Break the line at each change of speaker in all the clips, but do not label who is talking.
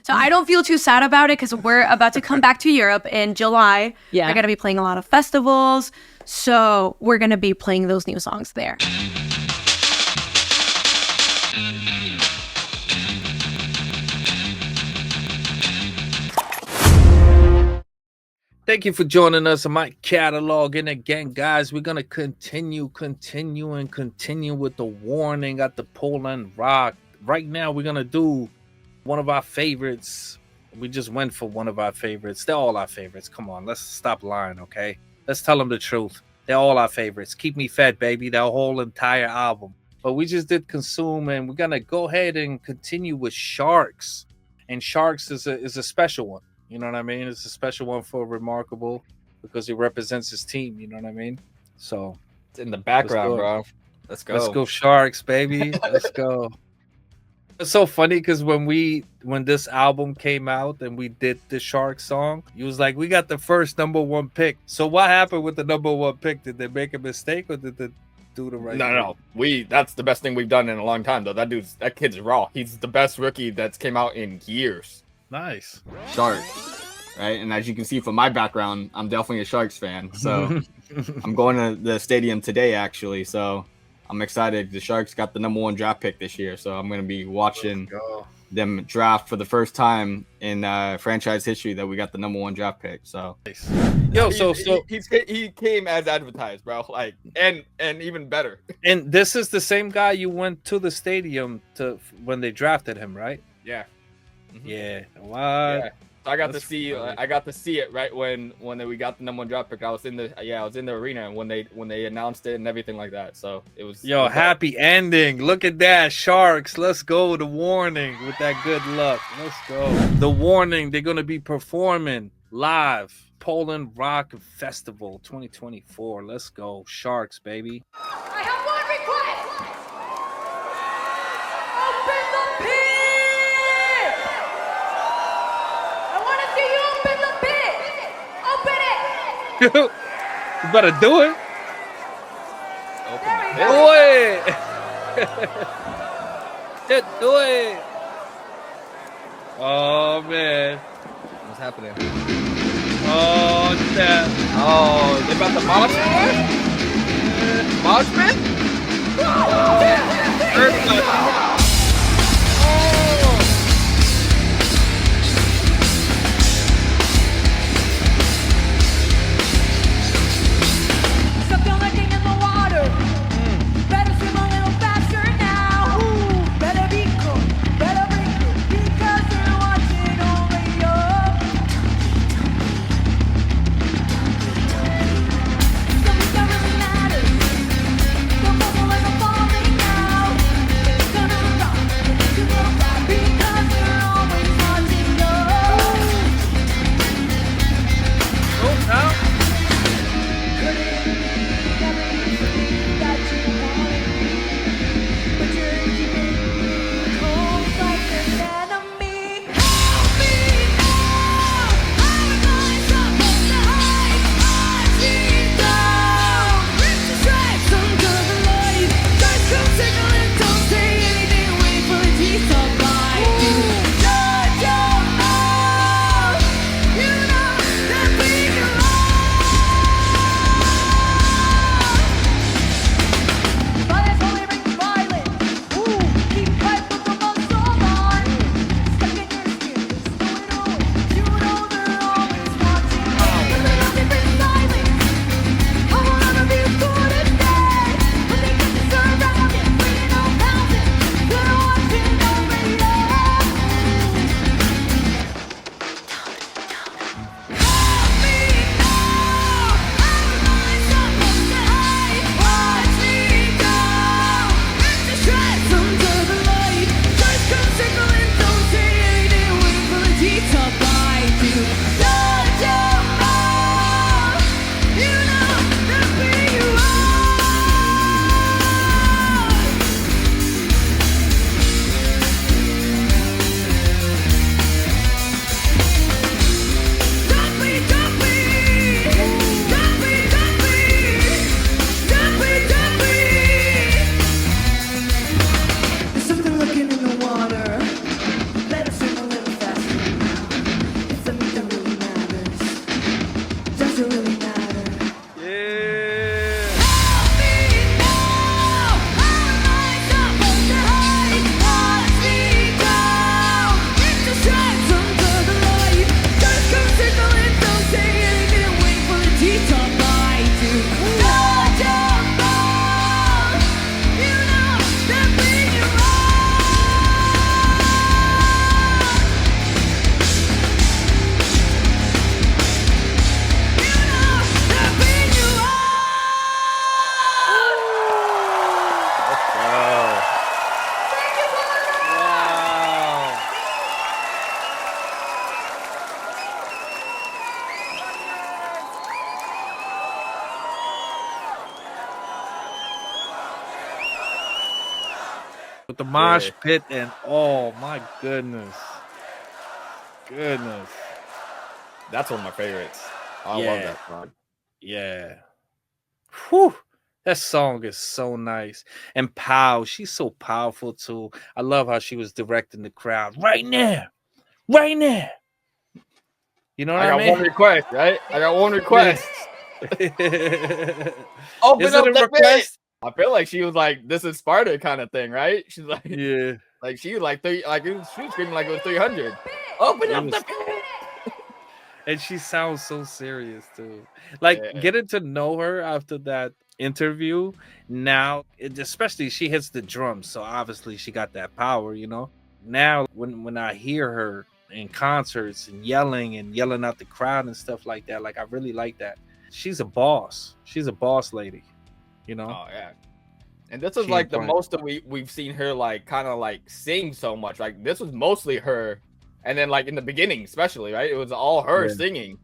So I don't feel too sad about it because we're about to come back to Europe in July.
Yeah.
We're going to be playing a lot of festivals. So we're going to be playing those new songs there.
Thank you for joining us on my catalog. And again, guys, we're going to continue with the warning at the PolAndRock. Right now, we're going to do one of our favorites. We just went for one of our favorites. They're all our favorites. Come on, let's stop lying, okay? Let's tell them the truth. They're all our favorites. Keep Me Fed, baby. That whole entire album. But we just did Consume, and we're going to go ahead and continue with Sharks. And Sharks is a special one. You know what I mean? It's a special one for Remarkable because he represents his team. You know what I mean? So
it's in the background, bro. Let's go.
Let's go Sharks, baby. Let's go. It's so funny because when this album came out and we did the Sharks song, he was like, we got the first #1 pick. So what happened with the #1 pick? Did they make a mistake or did they do the right thing?
No. That's the best thing we've done in a long time, though. That kid's raw. He's the best rookie that's came out in years.
Nice.
Sharks, right? And as you can see from my background, I'm definitely a Sharks fan. So I'm going to the stadium today, actually. So I'm excited. The Sharks got the #1 draft pick this year. So I'm going to be watching them draft for the first time in franchise history that we got the #1 draft pick. So
nice. Yo,
he came as advertised, bro. Like, and even better.
And this is the same guy you went to the stadium to when they drafted him, right?
Yeah.
Yeah. What?
Yeah. So I got
That's
to see.
funny.
I got to see it right when we got the #1 draft pick. I was in the arena when they announced it and everything like that. So it was.
Yo, happy ending. Look at that, Sharks. Let's go. The warning with that good luck. Let's go. The warning. They're gonna be performing live PolAndRock Festival 2024. Let's go, Sharks, baby.
I have one request. Open the pit. I want to see you open the pit. Open it.
You better do it.
Open
Do it. Just do it. Oh man.
What's happening?
Oh damn.
Oh, they about to mosh pit? Mosh pit?
Earthquake.
Something lurking in the water. Better swim a little faster now. Ooh, better be cool. Better be cool. Because they're watching over you. Something that really matters. Don't bubble like a falling now. It's gonna
with the mosh
Yeah.
pit, and oh my goodness.
That's one of my favorites. I love
Yeah.
that song.
Yeah. Whew. That song is so nice. And Pow, she's so powerful too. I love how she was directing the crowd. Right now. Right now. You know what
I
I
got
mean?
one request, right? I got one request.
Is
Open
it
up
a
the pit.
request?
I feel like she was like, "This is Sparta" kind of thing, right? She's like,
Yeah.
like she was like, she was screaming like it was 300. Open
It
up
was-
the pit.
And she sounds so serious too. Like
Yeah.
getting to know her after that interview, now especially she hits the drums, so obviously she got that power, you know. Now when I hear her in concerts and yelling out the crowd and stuff like that, like I really like that. She's a boss. She's a boss lady, you know.
Oh yeah. And this is
She
like
ain't
the
playing.
most that we've seen her like kind of like sing so much. Like this was mostly her, and then like in the beginning, especially, right? It was all her
Yeah.
singing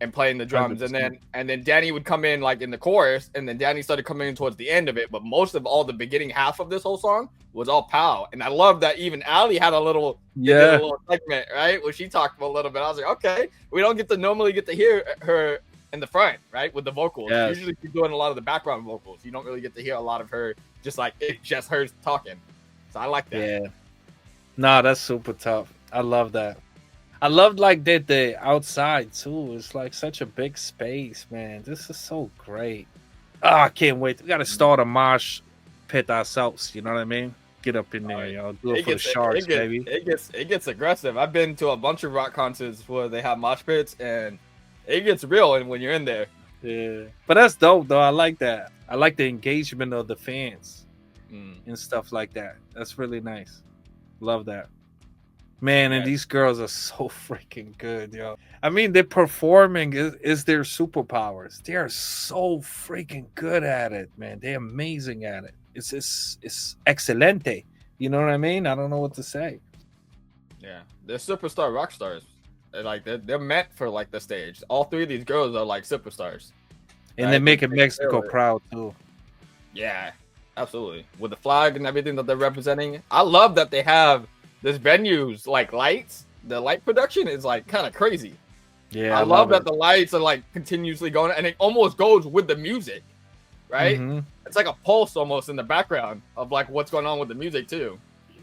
and playing the drums,
100%.
and then Danny would come in like in the chorus, and then Danny started coming in towards the end of it. But most of all the beginning half of this whole song was all Pow, and I love that even Ali had a little did a little segment, right, where she talked a little bit. I was like, okay, we don't normally get to hear her in the front, right, with the vocals.
Yes.
Usually she's doing a lot of the background vocals. You don't really get to hear a lot of her just like it's just her talking. So I like that.
Yeah. Nah, that's super tough. I love that. I love like that the outside too. It's like such a big space, man. This is so great. Oh, I can't wait. We gotta start a mosh pit ourselves. You know what I mean? Get up in there, y'all. Do it for the Sharks, baby.
It gets aggressive. I've been to a bunch of rock concerts where they have mosh pits, and it gets real. And when you're in there,
Yeah, but that's dope though. I like that. I like the engagement of the fans and stuff like that. That's really nice. Love that. Man, and these girls are so freaking good, yo. I mean, they're performing is their superpowers. They are so freaking good at it, man. They're amazing at it. It's excelente. You know what I mean? I don't know what to say.
yeah, they're superstar rock stars. They're meant for like the stage. All three of these girls are like superstars.
And
Right?
they're making
They
Mexico
feel it.
proud too.
Yeah, absolutely. With the flag and everything that they're representing. I love that they have this venue's like lights. The light production is like kind of crazy.
Yeah,
I love that the lights are like continuously going, and it almost goes with the music, right?
Mhm.
It's like a pulse almost in the background of like what's going on with the music too.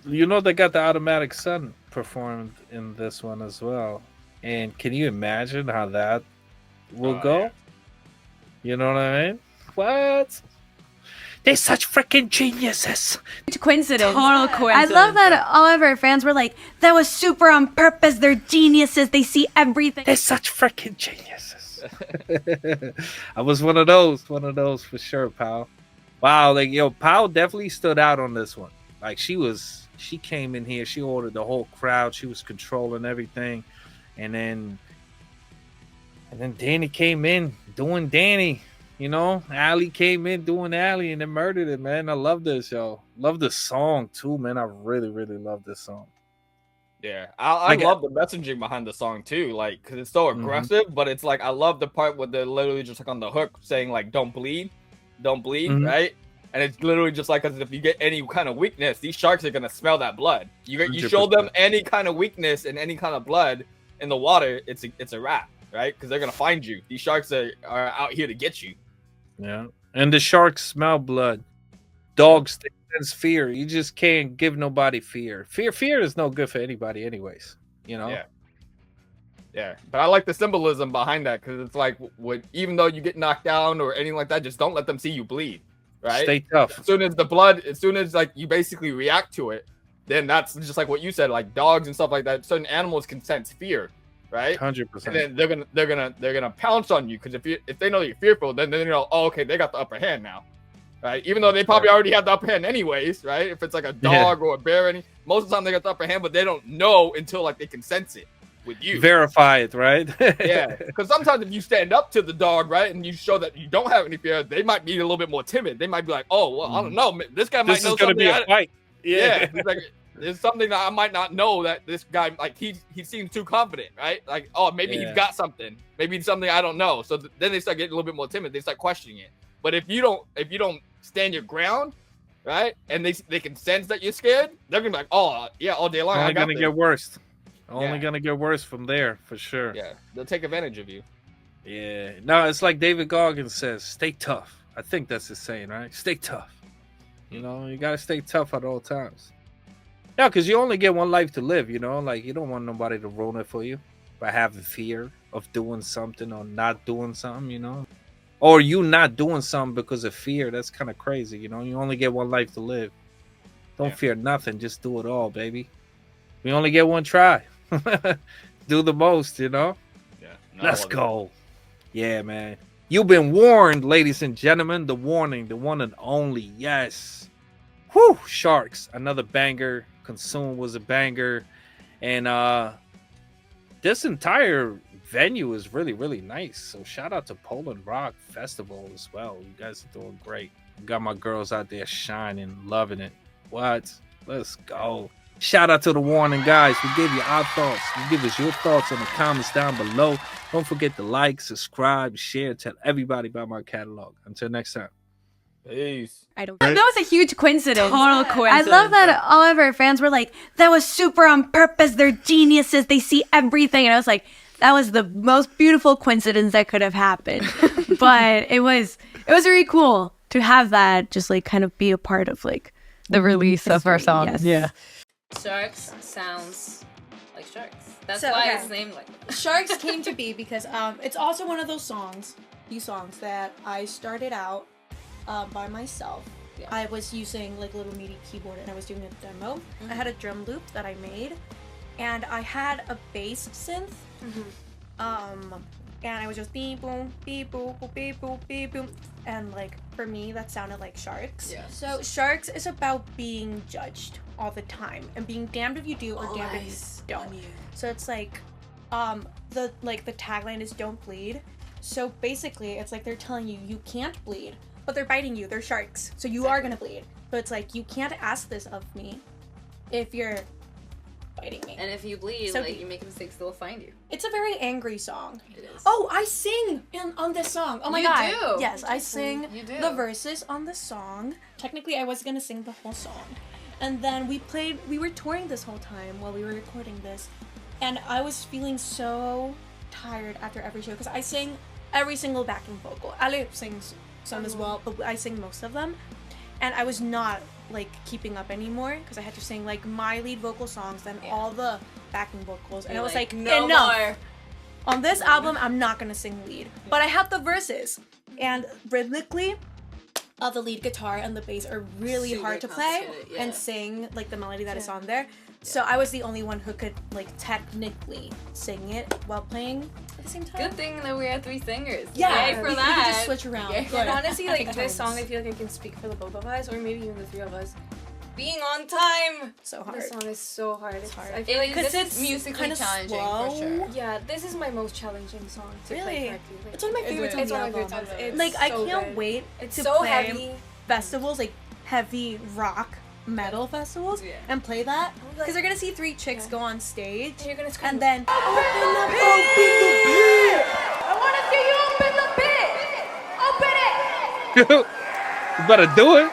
You know they got the Automatic Sun performed in this one as well. And can you imagine how that will
Oh,
go?
yeah.
You know what I mean? What? They're such freaking geniuses.
Coincidence.
Total
I
coincidence.
love that all of our fans were like, that was super on purpose. They're geniuses. They see everything.
They're such freaking geniuses. I was one of those for sure, pal. Wow, like yo, Pal definitely stood out on this one. Like she came in here, she ordered the whole crowd, she was controlling everything, and then Danny came in doing Danny. You know, Ali came in doing Ali and then murdered it, man. I love this, yo. Love the song too, man. I really, really love this song.
Yeah, I
Like,
love the messaging behind the song too, like because it's so aggressive. But it's like I love the part where they're literally just like on the hook saying like "Don't bleed,"
Mhm.
right? And it's literally just like as if you get any kind of weakness, these sharks are gonna smell that blood. You show them
100%.
any kind of weakness and any kind of blood in the water, it's a wrap, right? Because they're gonna find you. These sharks are out here to get you.
Yeah. And the sharks smell blood. Dogs they sense fear. You just can't give nobody fear. Fear is no good for anybody anyways. You know?
Yeah. Yeah, but I like the symbolism behind that because it's like, even though you get knocked down or anything like that, just don't let them see you bleed, right?
Stay tough.
As soon as like you basically react to it, then that's just like what you said, like dogs and stuff like that. Certain animals can sense fear, right?
100%.
And then they're gonna pounce on you because if they know you're fearful, then they know, oh, okay, they got the upper hand now, right? Even though they probably already have the upper hand anyways, right? If it's like a dog or a bear, most of the time they got the upper hand, but they don't know until like they can sense it with you.
Verify it, right?
Yeah, because sometimes if you stand up to the dog, right, and you show that you don't have any fear, they might be a little bit more timid. They might be like, "Oh, well, I don't know. This guy might
This
know
is gonna
something."
be a fight.
Yeah, it's like there's something that I might not know that this guy like he seems too confident, right? Like, oh, maybe
Yeah.
he's got something. Maybe it's something I don't know. So then they start getting a little bit more timid. They start questioning it. But if you don't stand your ground, right? And they can sense that you're scared. They're gonna be like, oh yeah, all day long.
Only
I got
gonna
this.
get worse. Only
Yeah.
gonna get worse from there for sure.
Yeah, they'll take advantage of you.
Yeah. No, it's like David Goggins says, stay tough. I think that's his saying, right? Stay tough. You know, you gotta stay tough at all times. Yeah, because you only get one life to live, you know, like you don't want nobody to ruin it for you by having fear of doing something or not doing something, you know. Or you not doing something because of fear. That's kind of crazy, you know. You only get one life to live. Don't fear nothing, just do it all, baby. We only get one try. Do the most, you know.
Yeah.
Let's go. Yeah, man. You've been warned, ladies and gentlemen. The warning, the one and only. Yes. Whew. Sharks, another banger. Consume was a banger. And this entire venue is really, really nice. So shout out to PolAndRock Festival as well. You guys are doing great. Got my girls out there shining, loving it. What? Let's go. Shout out to the warning, guys. We gave you our thoughts. You give us your thoughts in the comments down below. Don't forget to like, subscribe, share, tell everybody about my catalog. Until next time.
Peace.
I don't.
That was a huge coincidence.
Total coincidence. I love that all of our fans were like, that was super on purpose. They're geniuses. They see everything. And I was like, that was the most beautiful coincidence that could have happened. But it was really cool to have that just like kind of be a part of like
The release of our song.
Yes.
Yeah.
Sharks sounds like sharks. That's
So,
why
okay.
it's named like that.
Sharks came to be because it's also one of those few songs that I started out by myself.
Yeah.
I was using like little MIDI keyboard and I was doing a demo. I had a drum loop that I made, and I had a bass synth. And I was just beep boom, beep boop, boop, beep boop, beep boom, and like for me that sounded like Sharks.
Yeah.
So Sharks is about being judged all the time and being damned if you do or damned if you don't. So it's like, the tagline is "Don't bleed." So basically, it's like they're telling you you can't bleed, but they're biting you. They're sharks, so you are gonna bleed. But it's like you can't ask this of me if you're biting me.
And if you bleed,
So
like
deep.
you make mistakes, they'll find you.
It's a very angry song.
It is.
Oh, I sing on this song. Oh my
You
god.
do?
Yes, I sing
You do.
the verses on the song. Technically, I was gonna sing the whole song. And then we were touring this whole time while we were recording this. And I was feeling so tired after every show because I sing every single backing vocal. Ale sings some as well, but I sing most of them. And I was not like keeping up anymore because I had to sing like my lead vocal songs, then all the backing vocals. And I was like,
no
enough.
more.
On this album, I'm not gonna sing lead, but I have the verses, and rhythmically, the lead guitar and the bass are really
Super
hard to play
complicated,
and
yeah.
sing like the melody that is on there. So I was the only one who could like technically sing it while playing at the same time.
Good thing that we had 3 singers.
Yeah,
Yay for
we could
that.
just switch around.
Yeah.
But
And honestly, like
take
this song,
turns.
I feel like I can speak for the both of us, or maybe even the 3 of us. Being on time.
So hard.
This song is so hard. It's
hard.
I feel like
This
this
is musically
kinda
challenging
slow.
for sure.
yeah, this is my most challenging song to play
Really?
correctly. Like,
It's one of my favorites on
it's
the
one of my
album.
favorites. It's
Like I
so
can't
good.
wait
It's
to
so
play
heavy.
festivals, like heavy rock metal festivals,
Yeah.
and play that
like-
because they're gonna see 3 chicks go on stage,
And you're gonna scream.
and then
I want to see you open the pit. Open it.
You better do it.